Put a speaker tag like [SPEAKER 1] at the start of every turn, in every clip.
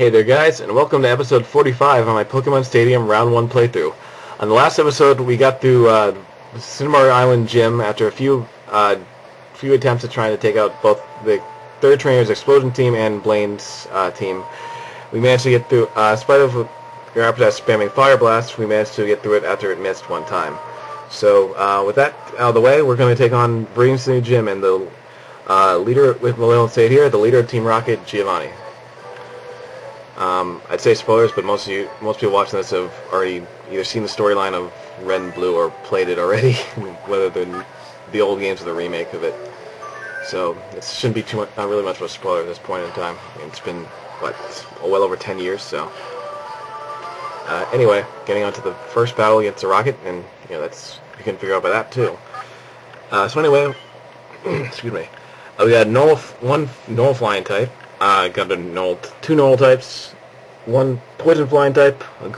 [SPEAKER 1] Hey there guys, and welcome to episode 45 on my Pokemon Stadium Round 1 playthrough. On the last episode, we got through Cinnabar Island Gym after a few attempts at trying to take out both the third trainer's Explosion team and Blaine's team. We managed to get through, in spite of Rapidash spamming Fire Blast, we managed to get through it after it missed one time. So with that out of the way, we're going to take on Viridian City Gym and the leader, with Malone say here, the leader of Team Rocket, Giovanni. I'd say spoilers, but most people watching this have already either seen the storyline of Red and Blue or played it already, whether the old games or the remake of it. So it shouldn't be not really much of a spoiler at this point in time. It's been well over 10 years. So anyway, getting on to the first battle against the Rocket, and you can figure out by that too. So anyway, excuse me. We got one normal flying type. Got two normal types, one poison flying type, a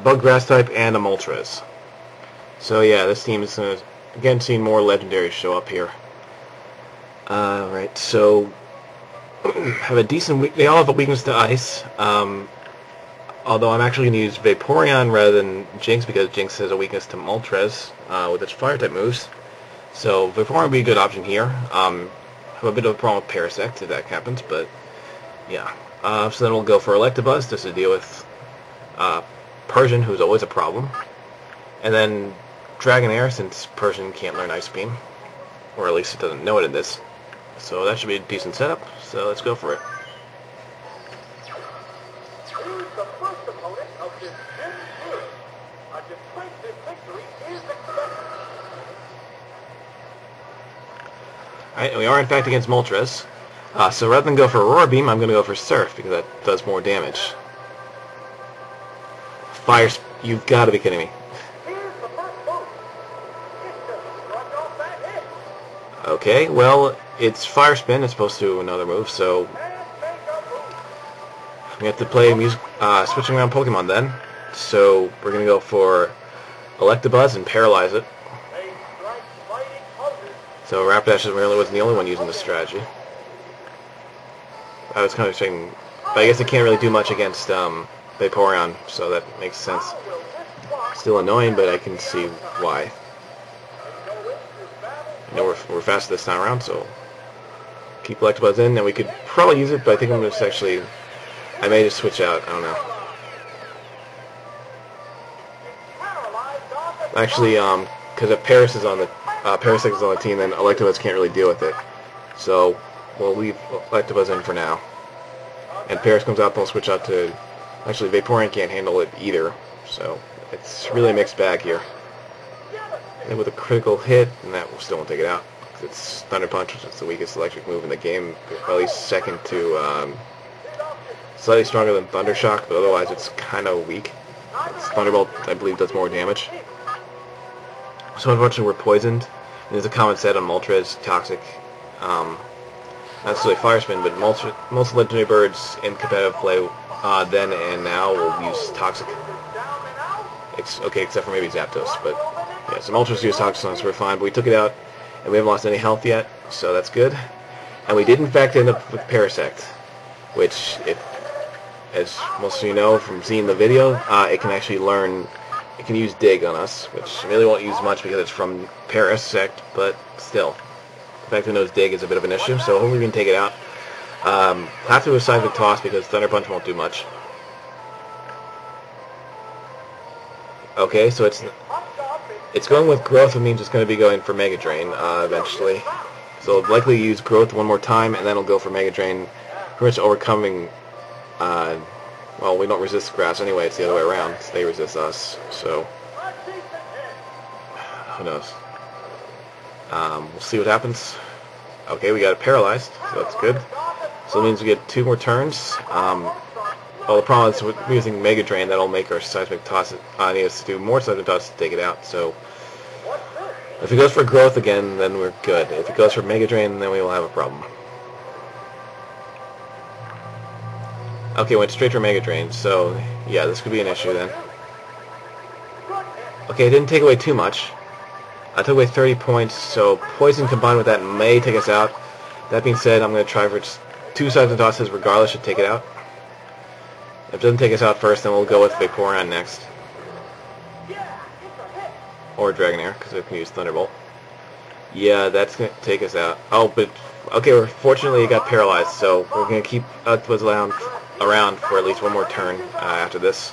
[SPEAKER 1] bug grass type, and a Moltres. So yeah, this team is again seeing more legendaries show up here. Right, so have a decent. They all have a weakness to ice. Although I'm actually going to use Vaporeon rather than Jinx because Jinx has a weakness to Moltres with its fire type moves. So Vaporeon would be a good option here. Have a bit of a problem with Parasect if that happens, but yeah. So then we'll go for Electabuzz just to deal with Persian, who's always a problem. And then Dragonair, since Persian can't learn Ice Beam. Or at least it doesn't know it in this. So that should be a decent setup. So let's go for it.
[SPEAKER 2] The first opponent of this gym series. A decisive victory is expected.
[SPEAKER 1] Alright, and we are in fact against Moltres. So rather than go for Aurora Beam, I'm going to go for Surf, because that does more damage. Fire... You've got to be kidding me. Okay, well, it's Fire Spin as opposed to another move, so we have to play switching around Pokemon then. So we're going to go for Electabuzz and Paralyze it. So Rapidash really wasn't the only one using this strategy. I was kind of saying, but I guess it can't really do much against Vaporeon, so that makes sense. Still annoying, but I can see why. I know we're fast this time around, so keep Electabuzz in, and we could probably use it, but I think I'm just actually... I may just switch out, I don't know. Actually, because if Parasect is on the team, then Electabuzz can't really deal with it. So we'll leave Electabuzz in for now. And Paris comes out, they'll switch out to... Actually, Vaporeon can't handle it either. So it's really a mixed bag here. And with a critical hit, and that still won't take it out. It's Thunder Punch, which is the weakest electric move in the game. At least second to... slightly stronger than Thunder Shock, but otherwise it's kind of weak. Thunderbolt, I believe, does more damage. So unfortunately we're poisoned. There's a common set on Moltres, Toxic. Not necessarily Fire Spin, but most legendary birds in competitive play then and now will use Toxic. Okay, except for maybe Zapdos, but yeah, so Moltres use Toxic, so we're fine. But we took it out, and we haven't lost any health yet, so that's good. And we did in fact end up with Parasect, which, as most of you know from seeing the video, it can actually learn. It can use Dig on us, which I really won't use much because it's from Parasect, but still. The fact that it knows Dig is a bit of an issue, so hopefully we can take it out. Have to do a Seismic Toss because Thunder Punch won't do much. Okay, so it's going with Growth, which means it's going to be going for Mega Drain eventually. So it'll likely use Growth one more time, and then it'll go for Mega Drain, pretty much overcoming... well, we don't resist grass anyway, it's the other way around. They resist us, so... Who knows? We'll see what happens. Okay, we got it paralyzed, so that's good. So that means we get 2 more turns. Well, the problem is with using Mega Drain, that'll make our Seismic Toss need us to do more Seismic Toss to take it out, so... If it goes for Growth again, then we're good. If it goes for Mega Drain, then we will have a problem. Okay, went straight for Mega Drain, so yeah, this could be an issue then. Okay, it didn't take away too much. I took away 30 points, so Poison combined with that may take us out. That being said, I'm going to try for 2 Seismic Tosses regardless to take it out. If it doesn't take us out first, then we'll go with Vaporeon next. Or Dragonair, because we can use Thunderbolt. Yeah, that's going to take us out. Oh, but... Okay, fortunately it got paralyzed, so we're going to keep Electabuzz around for at least one more turn after this.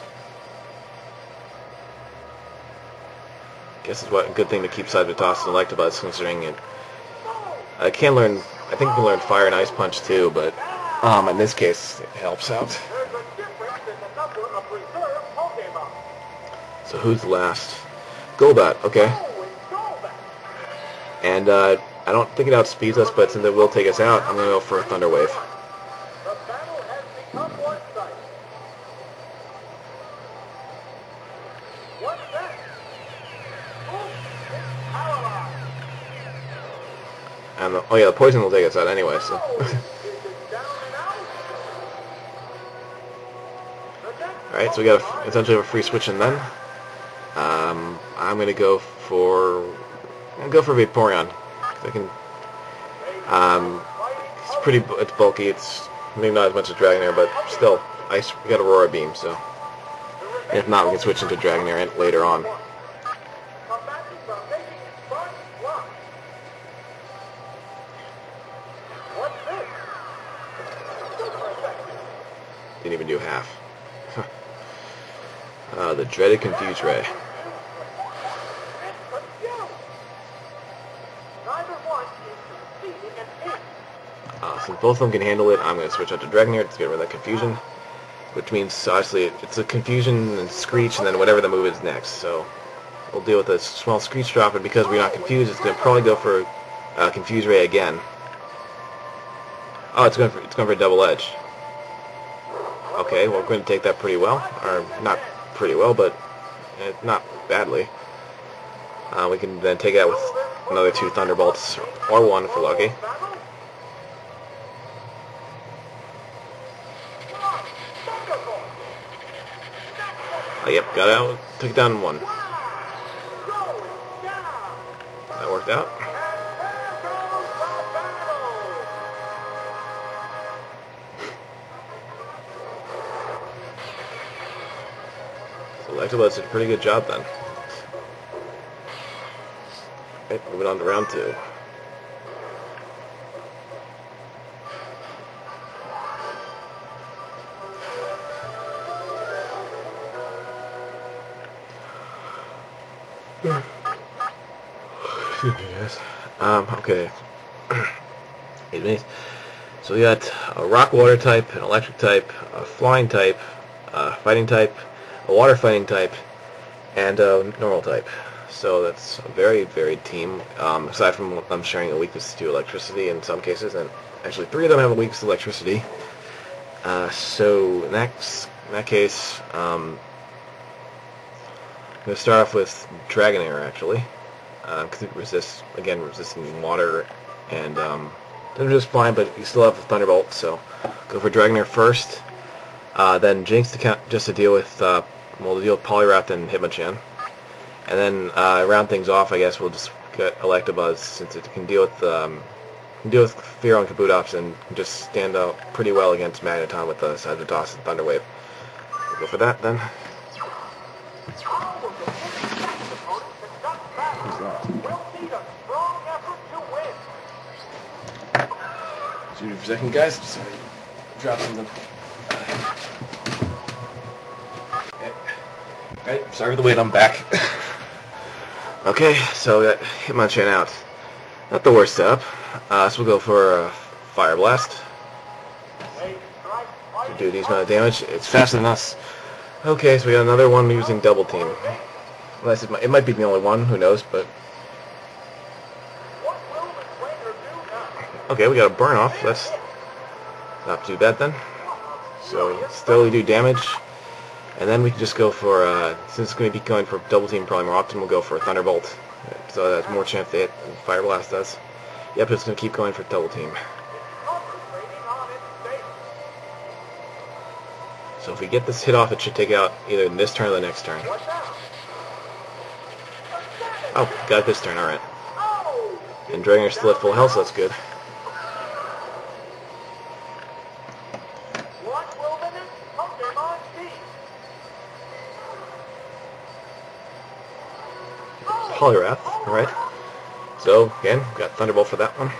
[SPEAKER 1] Guess it's a good thing to keep Cybertoss and Electabuzz, considering it. I think we can learn Fire and Ice Punch too, but in this case, it helps out. So who's last? Golbat, okay. And I don't think it outspeeds us, but since it will take us out, I'm going to go for a Thunder Wave. And oh yeah, the poison will take us out anyway, so. Alright, so we got essentially a free switch in then. I'm gonna go for Vaporeon. I can it's bulky, it's maybe not as much as Dragonair, but still, we got Aurora Beam, so if not, we can switch into Dragonair later on. Didn't even do half. The dreaded Confuse Ray. Since both of them can handle it, I'm going to switch out to Dragonair to get rid of that confusion. Which means, obviously, it's a confusion and Screech, and then whatever the move is next. So, we'll deal with a small Screech drop, and because we're not confused, it's going to probably go for Confuse Ray again. Oh, it's going for a double edge. Okay, well, we're going to take that pretty well. Or, not pretty well, but not badly. We can then take it out with another 2 Thunderbolts, or 1 if we're lucky. Oh, yep, got out, took it down in 1. That worked out. So Electabuzz did a pretty good job then. Okay, moving on to round 2. Yes. Okay. So we got a rock water type, an electric type, a flying type, a fighting type, a water fighting type, and a normal type. So that's a very varied team, aside from them sharing a weakness to electricity in some cases, and actually 3 of them have a weakness to electricity. So in that case, I'm going to start off with Dragonair, actually. Because it resists, again, resisting water, and doesn't resist flying, but you still have a Thunderbolt, so go for Dragonair first. Then Jinx just to deal with, Poliwrath and Hitmonchan. And then, round things off, I guess we'll just get Electabuzz, since it can deal with, Fearow and Kabutops, and can just stand out pretty well against Magneton with the Cybertoss and Thunder Wave. We'll go for that, then. Excuse me for a second, guys. Sorry, drop something. Okay. Alright, sorry for the wait, I'm back. Okay, so we got Hitmonchan out. Not the worst setup. So we'll go for Fire Blast. To do these amount of damage. It's faster than us. Okay, so we got another one using Double Team. Unless it might be the only one, who knows, but... Okay, we got a burn off. That's not too bad then. So still we do damage, and then we can just go for since it's going to be going for Double Team probably more often, we'll go for a Thunderbolt. So that's more chance to hit than Fire Blast does. Yep, it's going to keep going for Double Team. So if we get this hit off, it should take out either this turn or the next turn. Oh, got it this turn. All right. And Dragonair's still at full health, so that's good. Poliwrath, right? So, again, got Thunderbolt for that one.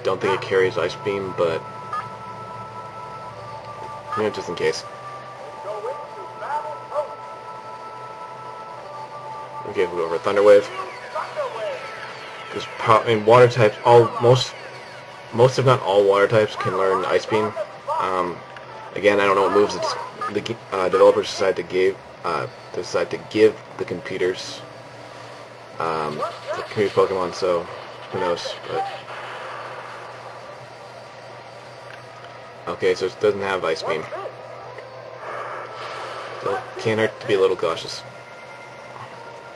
[SPEAKER 1] Don't think it carries Ice Beam, but you know, just in case. Okay, we'll go over Thunder Wave. Because water types, most if not all water types can learn Ice Beam. Again, I don't know what moves the developers decide to give the computers, the computer Pokemon. So who knows? But okay, so it doesn't have Ice Beam. So can't hurt to be a little cautious.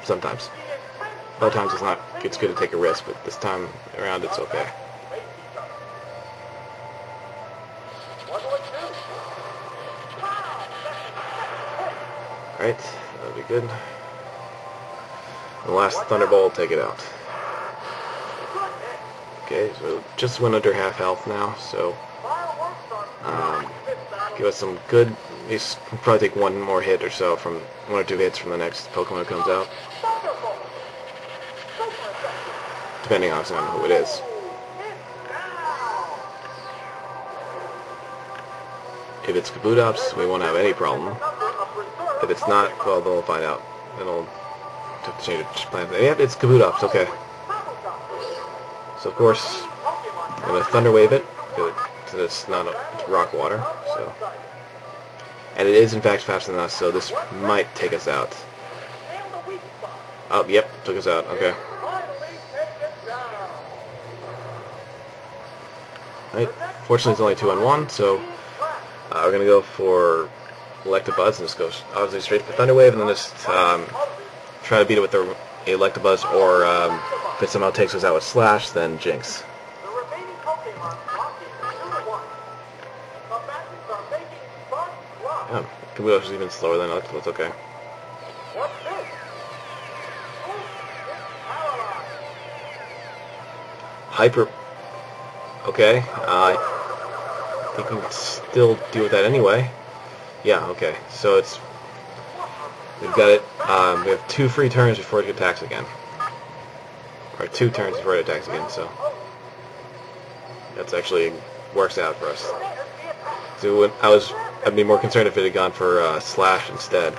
[SPEAKER 1] Sometimes. Other times it's good to take a risk, but this time around it's okay. Alright, that'll be good. The last Thunderbolt will take it out. Okay, so just went under half health now, so give us some good. We'll probably take one more hit or so from one or two hits from the next Pokemon that comes out, depending obviously on who it is. If it's Kabutops, we won't have any problem. If it's not, well, then we'll find out. Then we'll have to change the plan. Yep, it's Kabutops. Okay. So of course, I'm gonna Thunder Wave it. So it's rock water. So. And it is in fact faster than us, so this might take us out. Oh, yep, took us out. Okay. Alright, fortunately it's only 2-on-1, so we're going to go for Electabuzz and just go obviously straight for Thunder Wave, and then just try to beat it with the Electabuzz, or if it somehow takes us out with Slash, then Jinx. Oh, Kabutops is even slower than Electabuzz, okay. Hyper. Okay, I think we can still deal with that anyway. Yeah, okay, so we've got it, we have 2 free turns before it attacks again. Or 2 turns before it attacks again, so that's actually works out for us. So I'd be more concerned if it had gone for Slash instead.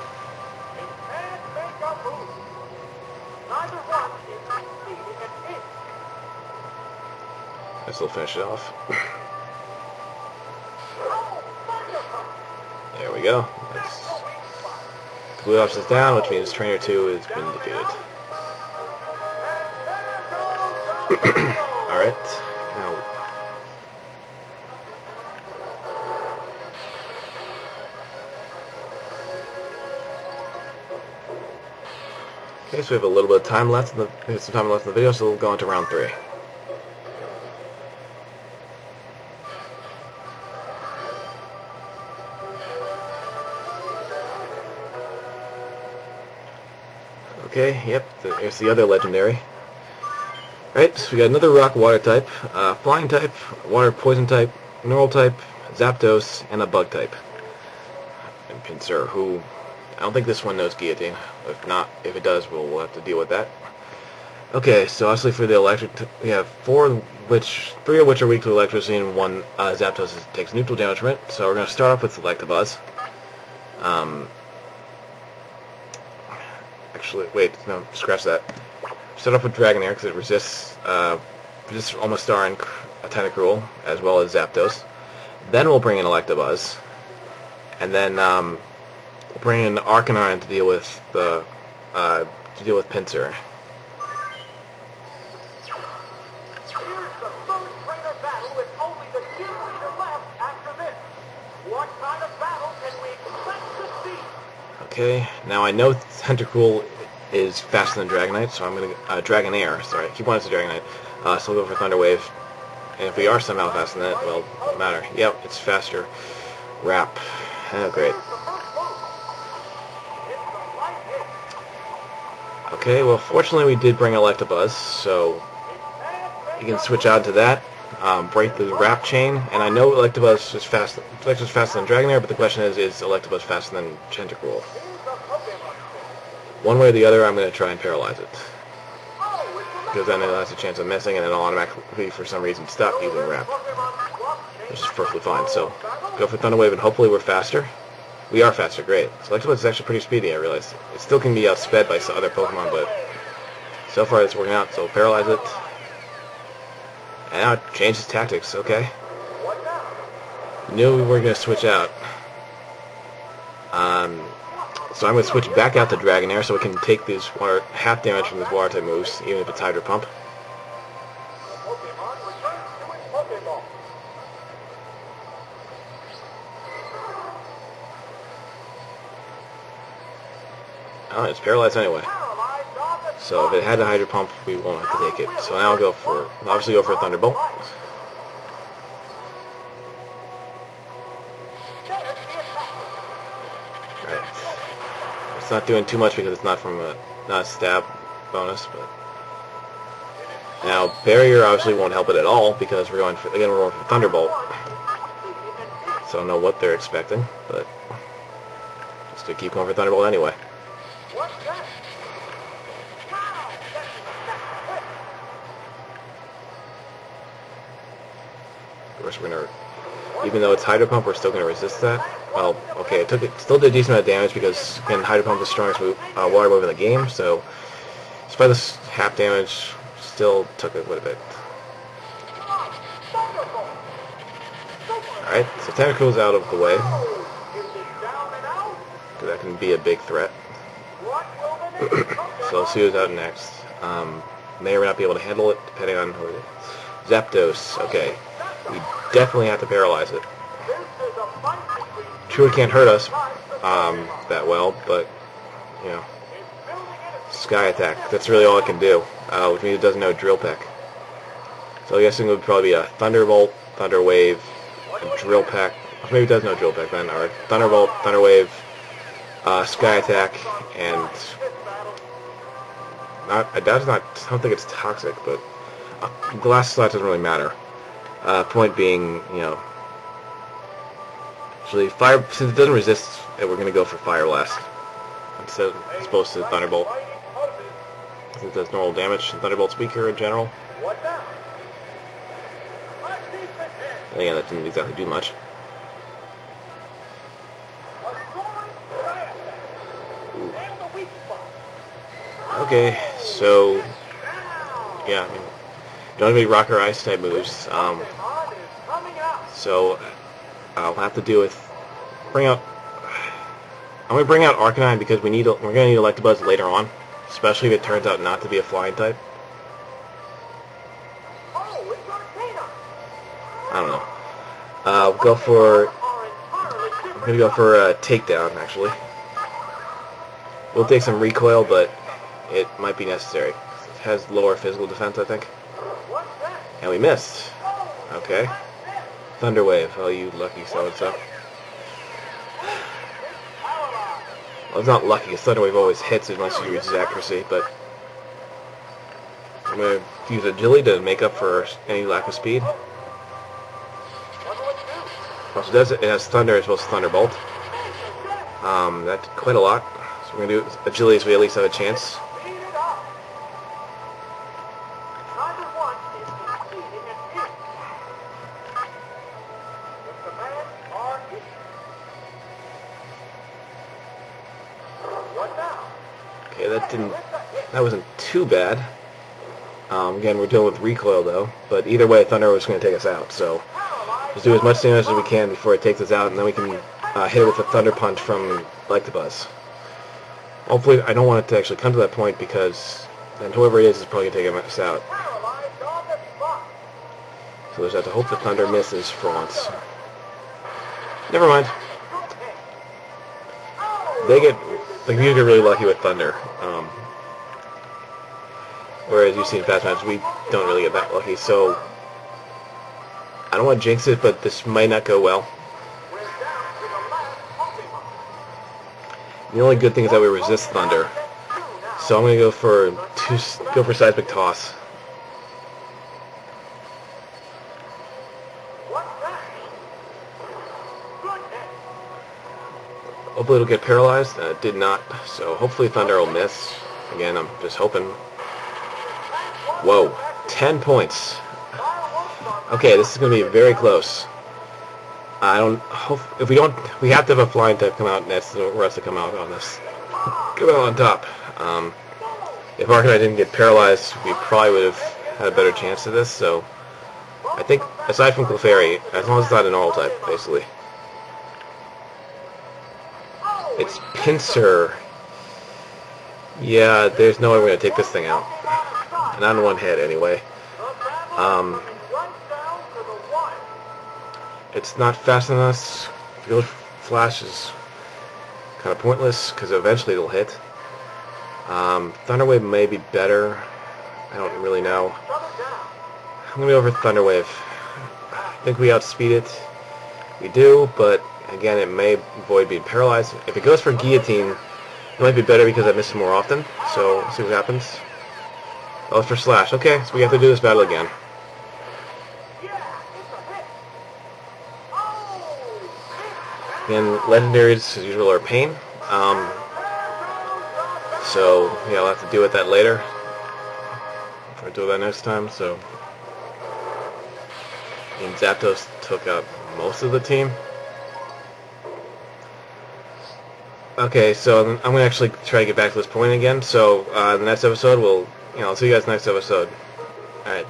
[SPEAKER 1] This will finish it off. There we go. Kabutops is down, which means Trainer 2 has been defeated. Alright. Now. Okay, so we have a little bit of time left in the video, so we'll go on to round 3. Okay, yep, there's the other legendary. Alright, so we got another rock water type, flying type, water poison type, neural type, Zapdos, and a bug type. And Pinsir, who I don't think this one knows Guillotine. If it does, we'll have to deal with that. Okay, so obviously for the electric, we have 3 of which are weak to electricity, and 1 Zapdos takes neutral damage from it. So we're going to start off with Electabuzz. Actually, wait, no, scratch that. Start off with Dragonair because it resists almost Star and Tentacruel, as well as Zapdos. Then we'll bring in Electabuzz, and then we'll bring in Arcanine to deal with Pinsir. Okay, now I know Tentacruel is faster than Dragonite, so I'm going to Dragonair. Sorry, I keep wanting to say Dragonite. So we'll go for Thunder Wave. And if we are somehow faster than it, well, it won't matter. Yep, it's faster. Wrap. Oh, great. Okay, well, fortunately we did bring Electabuzz, so you can switch out to that, break the Wrap chain, and I know Electabuzz is faster than Dragonair, but the question is Electabuzz faster than Tentacruel? one way or the other, I'm going to try and paralyze it. Because then it has a chance of missing, and then it'll automatically, for some reason, stop using Wrap. Which is perfectly fine. So, go for Thunder Wave, and hopefully we're faster. We are faster, great. So Electabuzz is actually pretty speedy, I realize. It still can be outsped by some other Pokemon, but so far it's working out, so paralyze it. And now it changes tactics, okay. Knew we were going to switch out. So I'm going to switch back out to Dragonair so we can take these half damage from these water type moves, even if it's Hydro Pump. Oh, it's paralyzed anyway. So if it had a Hydro Pump, we won't have to take it. So now I'll obviously go for a Thunderbolt. Alright. It's not doing too much because it's not a stab bonus, but now Barrier obviously won't help it at all because we're going for Thunderbolt. So I don't know what they're expecting, but just to keep going for Thunderbolt anyway. Of course, we're gonna, even though it's Hydro Pump, we're still gonna resist that. Well, okay, it still did a decent amount of damage because again, Hydro Pump is the strongest water move in the game. So, despite this half damage, still took it quite a bit. All right, so Tentacle's out of the way because that can be a big threat. So let's see who's out next. May or may not be able to handle it depending on who it is. Zapdos, okay. We definitely have to paralyze it. True, it can't hurt us that well, but, you know, Sky Attack, that's really all it can do, which means it doesn't know Drill Peck. So I'm guessing it would probably be a Thunderbolt, Thunder Wave, a Drill Peck, maybe it does know Drill Peck then, or Thunderbolt, Thunder Wave, Sky Attack, and I don't think it's toxic, but Glass Slot doesn't really matter. Point being, you know, actually, fire, since it doesn't resist, we're going to go for Fire Blast instead as opposed to Thunderbolt. Since it does normal damage, and Thunderbolt's weaker in general. And again, that didn't exactly do much. Okay, so yeah, I mean, don't have any Rock or Ice type moves. So I'll have to do with I'm going to bring out Arcanine because we're going to need Electabuzz later on, especially if it turns out not to be a flying type. I don't know. I'm going to go for a Takedown actually. We'll take some recoil, but it might be necessary. It has lower physical defense, I think. And we missed. Okay. Thunder Wave. Oh, you lucky so-and-so. Well, it's not lucky, because Thunder Wave always hits unless you use accuracy, but I'm going to use Agility to make up for any lack of speed. Also, it has Thunder as well as Thunderbolt. That's quite a lot. So we're going to do Agility so we at least have a chance. Okay, that wasn't too bad. Again, we're dealing with recoil though, but either way, Thunder was going to take us out, so let's do as much damage as we can before it takes us out, and then we can hit it with a Thunder Punch from Electabuzz. Hopefully, I don't want it to actually come to that point, because then whoever it is probably going to take us out. So we just have to hope the Thunder misses for once. Never mind. You get really lucky with Thunder. Whereas you see in past matches, we don't really get that lucky, so I don't want to jinx it, but this might not go well. The only good thing is that we resist Thunder, so I'm going to go for Seismic Toss. Hopefully it'll get paralyzed. It did not, so hopefully Thunder will miss. Again, I'm just hoping. Whoa, 10 points. Okay, this is going to be very close. I don't hope if we don't, we have to have a flying type come out, and that's the rest to come out on this. Come out on top. If Arcanine didn't get paralyzed, we probably would have had a better chance of this. So I think, aside from Clefairy, as long as it's not an all type, basically. It's Pinsir. Yeah, there's no way we're going to take this thing out. Not in one hit, anyway. It's not fast enough. Field Flash is kind of pointless, because eventually it'll hit. Thunder Wave may be better. I don't really know. I'm going to go for Thunder Wave. I think we outspeed it. We do, but again, it may avoid being paralyzed. If it goes for Guillotine, it might be better because I miss it more often. So, we'll see what happens. Oh, it's for Slash. Okay, so we have to do this battle again. Again, legendaries, as usual, are pain. So, yeah, I'll have to deal with that later. I'll do that next time, so... And Zapdos took out most of the team. Okay, so I'm going to actually try to get back to this point again. So, the next episode, I'll see you guys next episode. Alright.